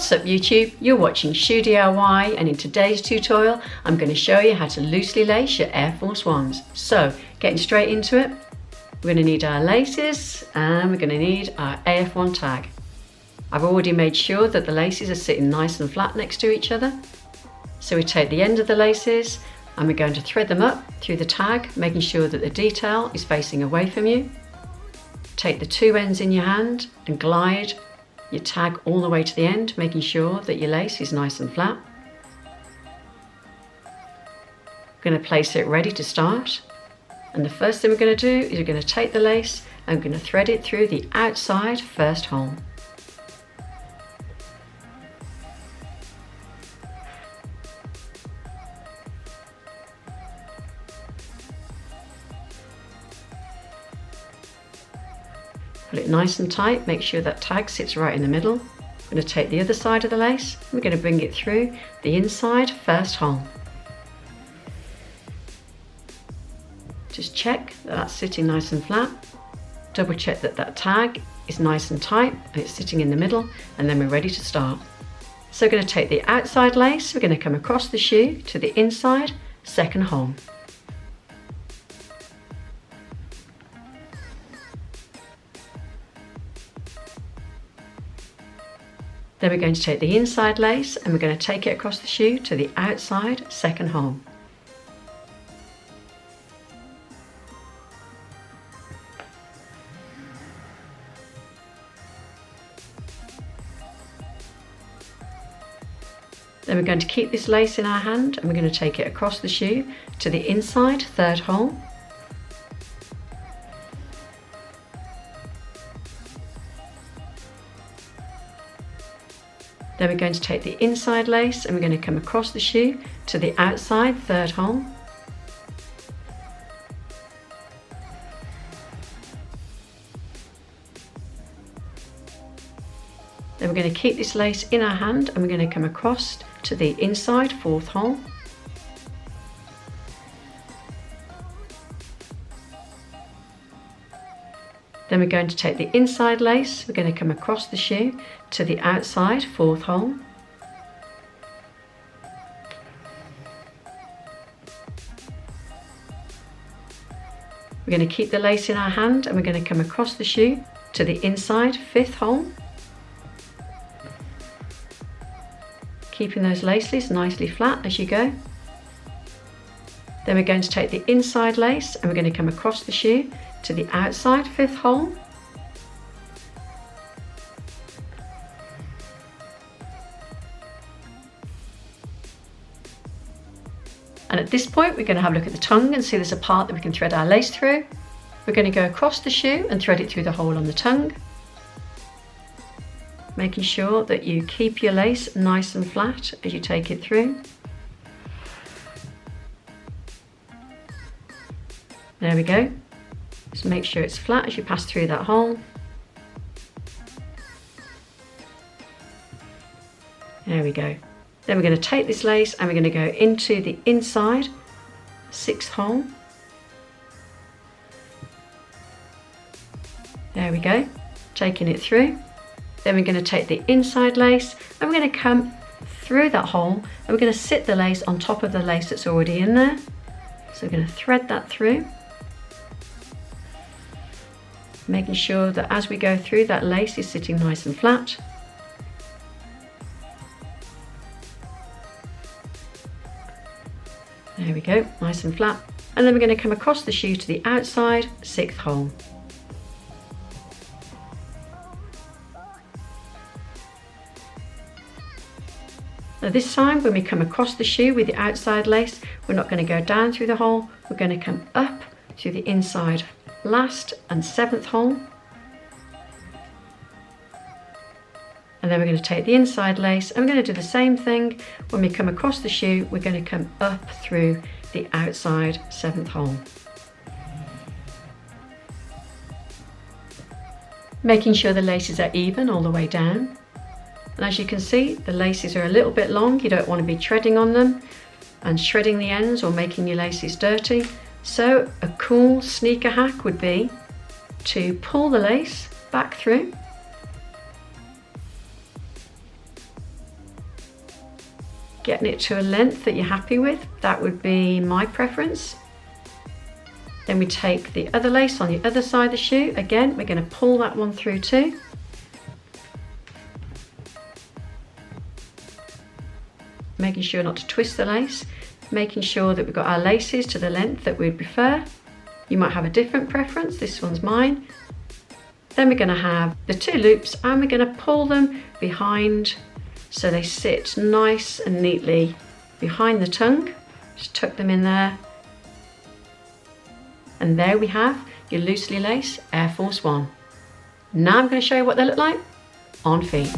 What's up YouTube? You're watching Shoe DIY, and in today's tutorial I'm going to show you how to loosely lace your Air Force Ones. So getting straight into it, we're going to need our laces and we're going to need our AF1 tag. I've already made sure that the laces are sitting nice and flat next to each other. So we take the end of the laces and we're going to thread them up through the tag, making sure that the detail is facing away from you. Take the two ends in your hand and glide your tag all the way to the end, making sure that your lace is nice and flat. We're going to place it ready to start, and the first thing we're going to do is we're going to take the lace and we're going to thread it through the outside first hole. Put it nice and tight, make sure that tag sits right in the middle. I'm going to take the other side of the lace, we're going to bring it through the inside first hole. Just check that that's sitting nice and flat. Double check that that tag is nice and tight and it's sitting in the middle, and then we're ready to start. So we're going to take the outside lace, we're going to come across the shoe to the inside second hole. Then we're going to take the inside lace and we're going to take it across the shoe to the outside second hole. Then we're going to keep this lace in our hand and we're going to take it across the shoe to the inside third hole. Then we're going to take the inside lace and we're going to come across the shoe to the outside third hole. Then we're going to keep this lace in our hand and we're going to come across to the inside fourth hole. Then we're going to take the inside lace, we're going to come across the shoe to the outside fourth hole. We're going to keep the lace in our hand and we're going to come across the shoe to the inside fifth hole. Keeping those laces nicely flat as you go. Then we're going to take the inside lace and we're going to come across the shoe to the outside fifth hole. And at this point we're going to have a look at the tongue and see there's a part that we can thread our lace through. We're going to go across the shoe and thread it through the hole on the tongue, making sure that you keep your lace nice and flat as you take it through. There we go. Just make sure it's flat as you pass through that hole. There we go. Then we're going to take this lace and we're going to go into the inside sixth hole. There we go. Taking it through. Then we're going to take the inside lace and we're going to come through that hole and we're going to sit the lace on top of the lace that's already in there. So we're going to thread that through, making sure that as we go through that lace is sitting nice and flat. There we go, nice and flat. And then we're going to come across the shoe to the outside sixth hole. Now this time when we come across the shoe with the outside lace, we're not going to go down through the hole, we're going to come up through the inside last and seventh hole. And then we're going to take the inside lace and we're going to do the same thing. When we come across the shoe, we're going to come up through the outside seventh hole. Making sure the laces are even all the way down. And as you can see, the laces are a little bit long. You don't want to be treading on them and shredding the ends or making your laces dirty. So a cool sneaker hack would be to pull the lace back through getting it to a length that you're happy with. That would be my preference. Then we take the other lace on the other side of the shoe. Again, we're going to pull that one through too. Making sure not to twist the lace, making sure that we've got our laces to the length that we'd prefer. You might have a different preference, this one's mine. Then we're going to have the 2 loops and we're going to pull them behind so they sit nice and neatly behind the tongue. Just tuck them in there. And there we have your loosely laced Air Force 1. Now I'm going to show you what they look like on feet.